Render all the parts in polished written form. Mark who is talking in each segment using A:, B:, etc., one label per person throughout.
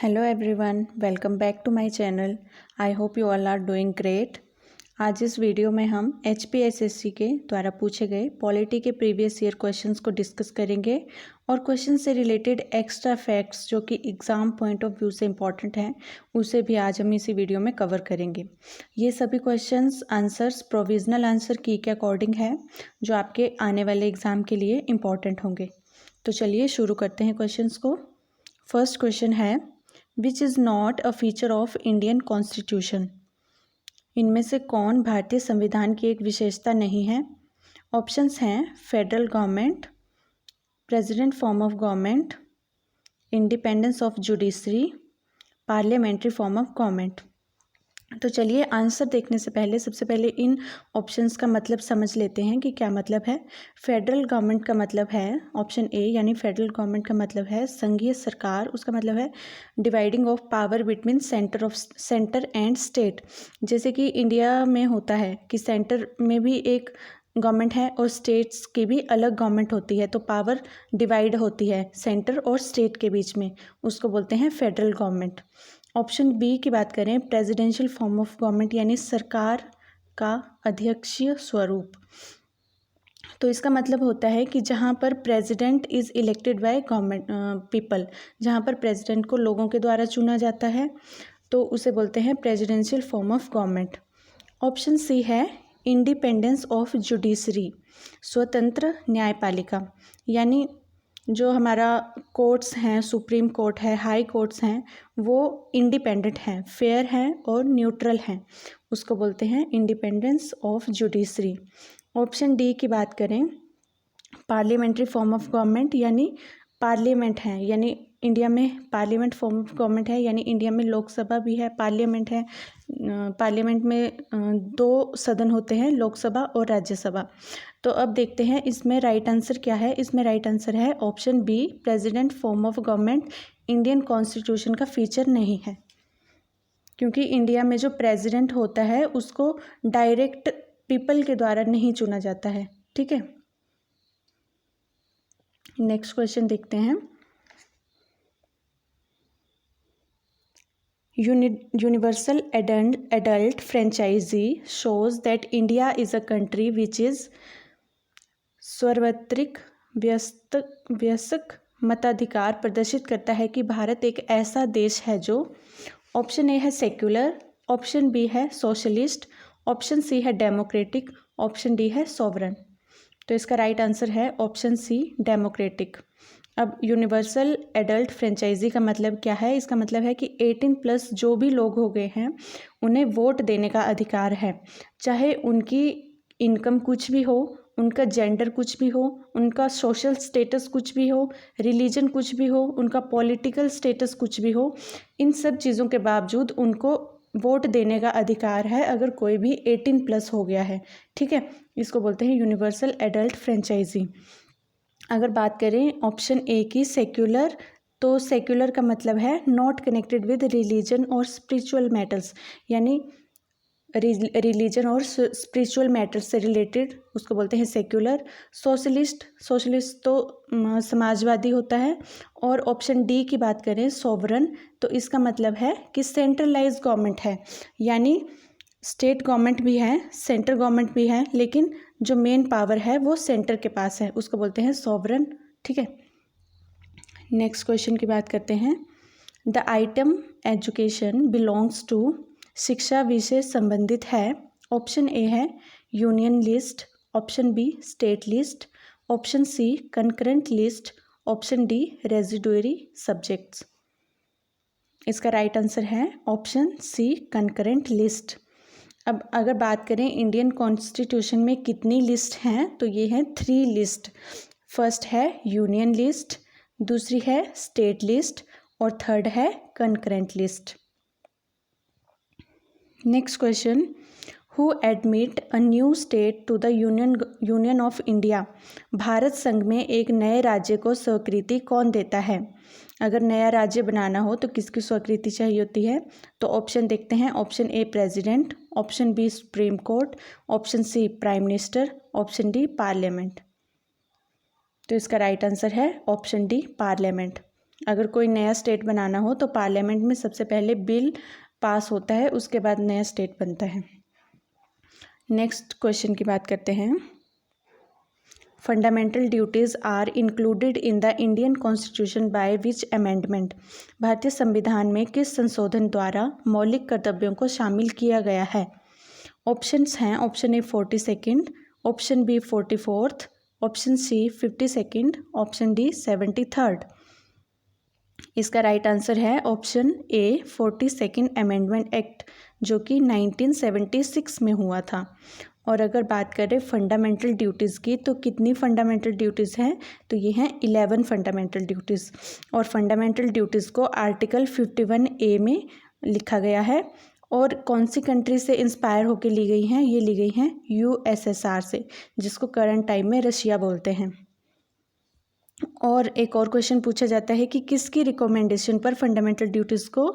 A: Hello everyone, welcome back to my channel. I hope you all are doing great. आज इस video में हम HPSSC के द्वारा पूछे गए पॉलिटी के प्रीवियस ईयर क्वेश्चंस को डिस्कस करेंगे और क्वेश्चन से रिलेटेड एक्स्ट्रा फैक्ट्स जो कि एग्ज़ाम पॉइंट ऑफ व्यू से इम्पॉर्टेंट हैं उसे भी आज हम इसी वीडियो में कवर करेंगे। ये सभी क्वेश्चंस आंसर्स प्रोविजनल आंसर की के अकॉर्डिंग है जो आपके आने वाले एग्ज़ाम के लिए इम्पॉर्टेंट होंगे। तो चलिए शुरू करते हैं क्वेश्चंस को। फर्स्ट क्वेश्चन है, which is not a feature of Indian constitution. इनमें से कौन भारतीय संविधान की एक विशेषता नहीं है? ऑप्शंस हैं federal government, president form of government, independence of judiciary, parliamentary form of government. तो चलिए आंसर देखने से पहले सबसे पहले इन ऑप्शंस का मतलब समझ लेते हैं कि क्या मतलब है। फेडरल गवर्नमेंट का मतलब है ऑप्शन ए, यानी फेडरल गवर्नमेंट का मतलब है संघीय सरकार। उसका मतलब है dividing of power between centre and state. जैसे कि इंडिया में होता है कि सेंटर में भी एक गवर्नमेंट है और स्टेट्स की भी अलग गवर्नमेंट होती है, तो पावर डिवाइड होती है सेंटर और स्टेट के बीच में, उसको बोलते हैं फेडरल गवर्नमेंट। ऑप्शन बी की बात करें, प्रेसिडेंशियल फॉर्म ऑफ गवर्नमेंट यानी सरकार का अध्यक्षीय स्वरूप। तो इसका मतलब होता है कि जहाँ पर president is elected by government people, जहाँ पर प्रेसिडेंट को लोगों के द्वारा चुना जाता है तो उसे बोलते हैं presidential form of government. Option c है इंडिपेंडेंस ऑफ जुडिशरी, स्वतंत्र न्यायपालिका, यानी जो हमारा कोर्ट्स हैं, सुप्रीम कोर्ट है, हाई कोर्ट्स हैं, वो इंडिपेंडेंट हैं, फेयर हैं और न्यूट्रल हैं, उसको बोलते हैं independence of judiciary. Option D की बात करें, पार्लियामेंट्री फॉर्म ऑफ गवर्नमेंट, यानी पार्लियामेंट है, यानी इंडिया में पार्लियामेंट फॉर्म ऑफ गवर्नमेंट है, यानी इंडिया में लोकसभा भी है, पार्लियामेंट है। पार्लियामेंट में दो सदन होते हैं, लोकसभा और राज्यसभा। तो अब देखते हैं इसमें राइट आंसर क्या है। इसमें राइट आंसर है option b, president form of government Indian constitution का फीचर नहीं है, क्योंकि इंडिया में जो प्रेसिडेंट होता है उसको डायरेक्ट पीपल के द्वारा नहीं चुना जाता है। ठीक है, नेक्स्ट क्वेश्चन देखते हैं। Universal adult franchise shows that India is a country which is सार्वत्रिक वयस्क मताधिकार प्रदर्शित करता है कि भारत एक ऐसा देश है जो ऑप्शन ए है सेक्युलर, ऑप्शन बी है सोशलिस्ट, ऑप्शन सी है डेमोक्रेटिक, ऑप्शन डी है सॉवरन। तो इसका राइट आंसर है ऑप्शन सी, डेमोक्रेटिक। अब यूनिवर्सल एडल्ट फ्रेंचाइजी का मतलब क्या है? इसका मतलब है कि 18+ जो भी लोग हो गए हैं उन्हें वोट देने का अधिकार है, चाहे उनकी इनकम कुछ भी हो, उनका जेंडर कुछ भी हो, उनका सोशल स्टेटस कुछ भी हो, रिलीजन कुछ भी हो, उनका पॉलिटिकल स्टेटस कुछ भी हो, इन सब चीज़ों के बावजूद उनको वोट देने का अधिकार है अगर कोई भी 18+ हो गया है। ठीक है, इसको बोलते हैं यूनिवर्सल एडल्ट फ्रेंचाइजी। अगर बात करें ऑप्शन ए की सेक्युलर, तो सेक्युलर का मतलब है नॉट कनेक्टेड विद रिलीजन और स्पिरिचुअल मैटर्स, यानी रिलीजन और स्पिरिचुअल मैटर्स से रिलेटेड, उसको बोलते हैं सेक्युलर। सोशलिस्ट तो समाजवादी होता है। और ऑप्शन डी की बात करें सॉवरन, तो इसका मतलब है कि सेंट्रलाइज गवर्नमेंट है, यानी स्टेट गवर्नमेंट भी है, सेंट्रल गवर्नमेंट भी है, लेकिन जो मेन पावर है वो सेंटर के पास है, उसको बोलते हैं सॉवरन। ठीक है, नेक्स्ट क्वेश्चन की बात करते हैं। The item education belongs to, शिक्षा विषय संबंधित है। ऑप्शन ए है union list, option b state list, option c concurrent list, option d residuary subjects. इसका राइट आंसर है ऑप्शन सी, कंकरेंट लिस्ट। अब अगर बात करें इंडियन कॉन्स्टिट्यूशन में कितनी लिस्ट हैं, तो ये हैं 3 लिस्ट। फर्स्ट है यूनियन लिस्ट, दूसरी है स्टेट लिस्ट और थर्ड है concurrent list. Next question, who admit a new state to the union of India. Bharat संघ में एक नए राज्य को स्वीकृति कौन देता है? अगर नया राज्य बनाना हो तो किसकी स्वीकृति चाहिए होती है? तो ऑप्शन देखते हैं। Option a president, option b supreme court, option c prime minister, option d parliament. तो इसका राइट आंसर है ऑप्शन डी, पार्लियामेंट। अगर कोई नया स्टेट बनाना हो तो पार्लियामेंट में सबसे पहले बिल पास होता है, उसके बाद नया स्टेट बनता है। नेक्स्ट क्वेश्चन की बात करते हैं। Fundamental duties are included in the Indian constitution by which amendment? भारतीय संविधान में किस संशोधन द्वारा मौलिक कर्तव्यों को शामिल किया गया है? ऑप्शंस हैं, option a 42, option b 44, option c 52, option d 73। इसका राइट आंसर है ऑप्शन ए 42 अमेंडमेंट एक्ट, जो कि 1976 में हुआ था। और अगर बात करें फंडामेंटल ड्यूटीज़ की, तो कितनी फंडामेंटल ड्यूटीज़ हैं? तो ये हैं 11 फंडामेंटल ड्यूटीज़। और फंडामेंटल ड्यूटीज़ को आर्टिकल 51A में लिखा गया है। और कौन सी कंट्री से इंस्पायर होकर ली गई हैं? ये ली गई हैं USSR से, जिसको करंट टाइम में रशिया बोलते हैं। और एक और क्वेश्चन पूछा जाता है कि किसकी रिकमेंडेशन पर फंडामेंटल ड्यूटीज़ को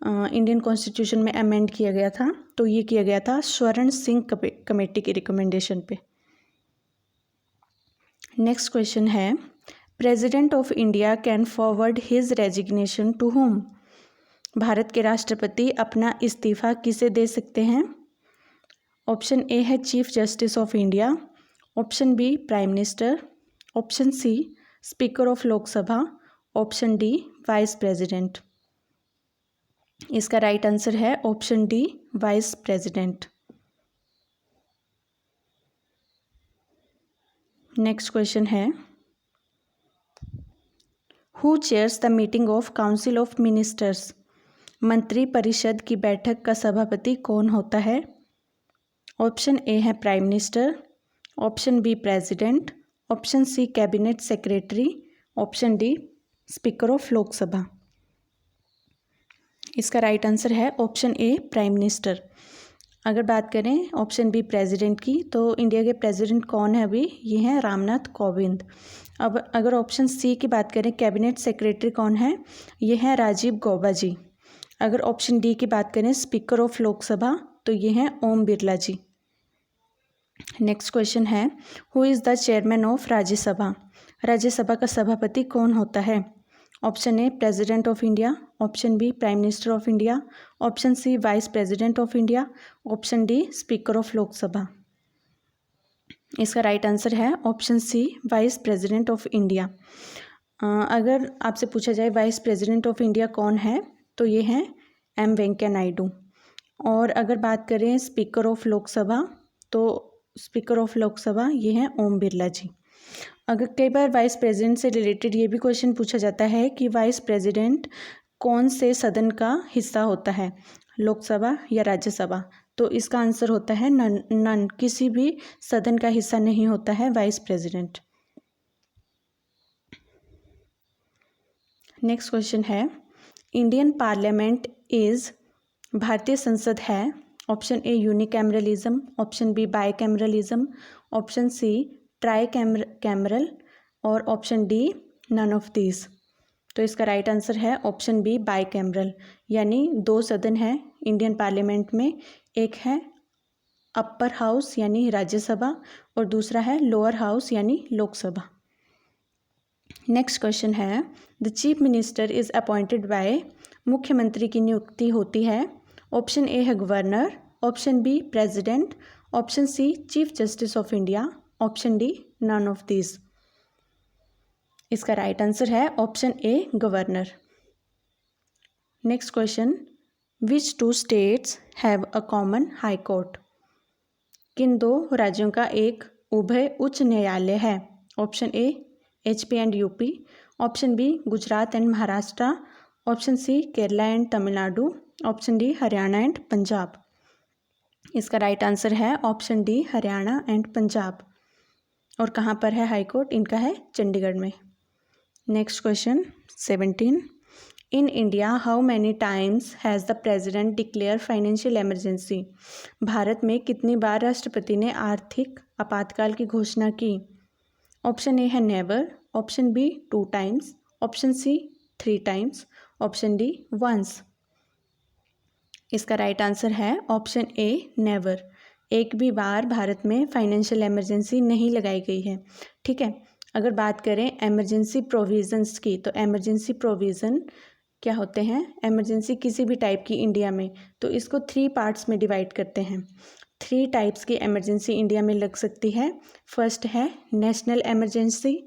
A: इंडियन कॉन्स्टिट्यूशन में अमेंड किया गया था? तो ये किया गया था स्वर्ण सिंह कमेटी की रिकमेंडेशन पे। नेक्स्ट क्वेश्चन है, president of India can forward his resignation to whom? Bharat के राष्ट्रपति अपना इस्तीफा किसे दे सकते हैं? ऑप्शन ए है chief justice of India, option B prime minister, option C speaker of Lok Sabha, option D vice president. इसका राइट आंसर है option D vice president. Next question है, who chairs the meeting of council of ministers? मंत्री परिषद की बैठक का सभापति कौन होता है? ऑप्शन ए है prime minister, option b president, option c cabinet secretary, option d speaker of Lok Sabha. इसका राइट आंसर है ऑप्शन ए प्राइम मिनिस्टर। अगर बात करें ऑप्शन बी प्रेसिडेंट की, तो इंडिया के प्रेसिडेंट कौन है अभी? ये हैं रामनाथ कोविंद। अब अगर ऑप्शन सी की बात करें कैबिनेट सेक्रेटरी कौन है? ये हैं राजीव गौबा जी। अगर ऑप्शन डी की बात करें स्पीकर ऑफ लोकसभा, तो ये हैं ओम बिरला जी। नेक्स्ट क्वेश्चन है, who is the chairman of Rajya Sabha? Rajya Sabha का सभापति कौन होता है? Option a president of India, option B prime minister of India, option c vice president of India, option d speaker of Lok Sabha. इसका राइट आंसर है option c vice president of India. अगर आपसे पूछा जाए वाइस प्रेसिडेंट ऑफ इंडिया कौन है, तो ये हैं एम वेंकैया नायडू। और अगर बात करें स्पीकर ऑफ लोकसभा, तो स्पीकर ऑफ लोकसभा ये हैं ओम बिरला जी। अगर कई बार वाइस प्रेसिडेंट से रिलेटेड ये भी क्वेश्चन पूछा जाता है कि वाइस प्रेसिडेंट कौन से सदन का हिस्सा होता है, लोकसभा या राज्यसभा? तो इसका आंसर होता है नन, किसी भी सदन का हिस्सा नहीं होता है वाइस प्रेसिडेंट। नेक्स्ट क्वेश्चन है, इंडियन पार्लियामेंट इज, भारतीय संसद है, option A unicameralism, option B bicameralism, option C tricameral और option D none of these. तो इसका राइट आंसर है ऑप्शन बी बाईकैमरल, यानी 2 सदन है इंडियन पार्लियामेंट में। एक है अपर हाउस यानी राज्यसभा और दूसरा है लोअर हाउस यानी लोकसभा। नेक्स्ट क्वेश्चन है, the chief minister is appointed by, मुख्यमंत्री की नियुक्ति होती है। ऑप्शन ए है governor, option b president, option c chief justice of India, option D none of this. इसका राइट आंसर है option a governor. Next question, which 2 states have a common high court? किन 2 राज्यों का एक उभय उच्च न्यायालय है? Option a HP and UP, option B Gujarat and Maharashtra, option c Kerala and Tamil Nadu, option d Haryana and Punjab. इसका राइट आंसर है option d Haryana and Punjab. और कहाँ पर है हाई कोर्ट? इनका है चंडीगढ़ में। Next question 17, in India how many times has the president declare financial emergency? Bharat में कितनी बार राष्ट्रपति ने आर्थिक आपातकाल की घोषणा की? ऑप्शन ए है never, option b 2 times, option c 3 times, option d once. इसका राइट आंसर है ऑप्शन ए नेवर। एक भी बार भारत में फाइनेंशियल इमरजेंसी नहीं लगाई गई है। ठीक है, अगर बात करें एमरजेंसी प्रोविज़न्स की, तो एमरजेंसी प्रोविज़न क्या होते हैं? एमरजेंसी किसी भी टाइप की इंडिया में, तो इसको 3 पार्ट्स में डिवाइड करते हैं। 3 टाइप्स की एमरजेंसी इंडिया में लग सकती है। फर्स्ट है नेशनल एमरजेंसी,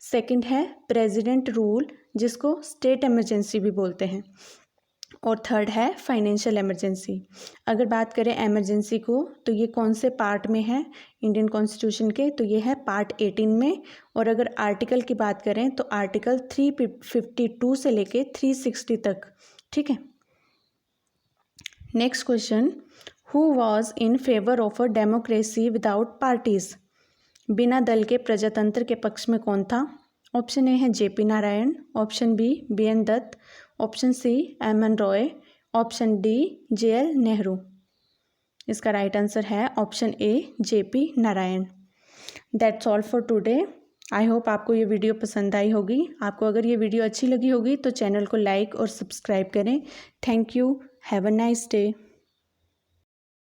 A: सेकंड है प्रेसिडेंट रूल जिसको स्टेट एमरजेंसी भी बोलते हैं, और थर्ड है फाइनेंशियल इमरजेंसी। अगर बात करें एमरजेंसी को, तो ये कौन से पार्ट में है इंडियन कॉन्स्टिट्यूशन के? तो ये है पार्ट 18 में। और अगर आर्टिकल की बात करें तो आर्टिकल 352 से लेके 360 तक। ठीक है। Next question, who was in favour of a democracy without parties? बिना दल के प्रजातंत्र के पक्ष में कौन था? ऑप्शन ए है JP Narayan, option B BN Dutt, option C MN Roy, option D JL Nehru. इसका राइट आंसर है option A JP Narayan. That's all for today. I hope आपको ये वीडियो पसंद आई होगी। आपको अगर ये वीडियो अच्छी लगी होगी तो चैनल को लाइक और सब्सक्राइब करें। Thank you. Have a nice day.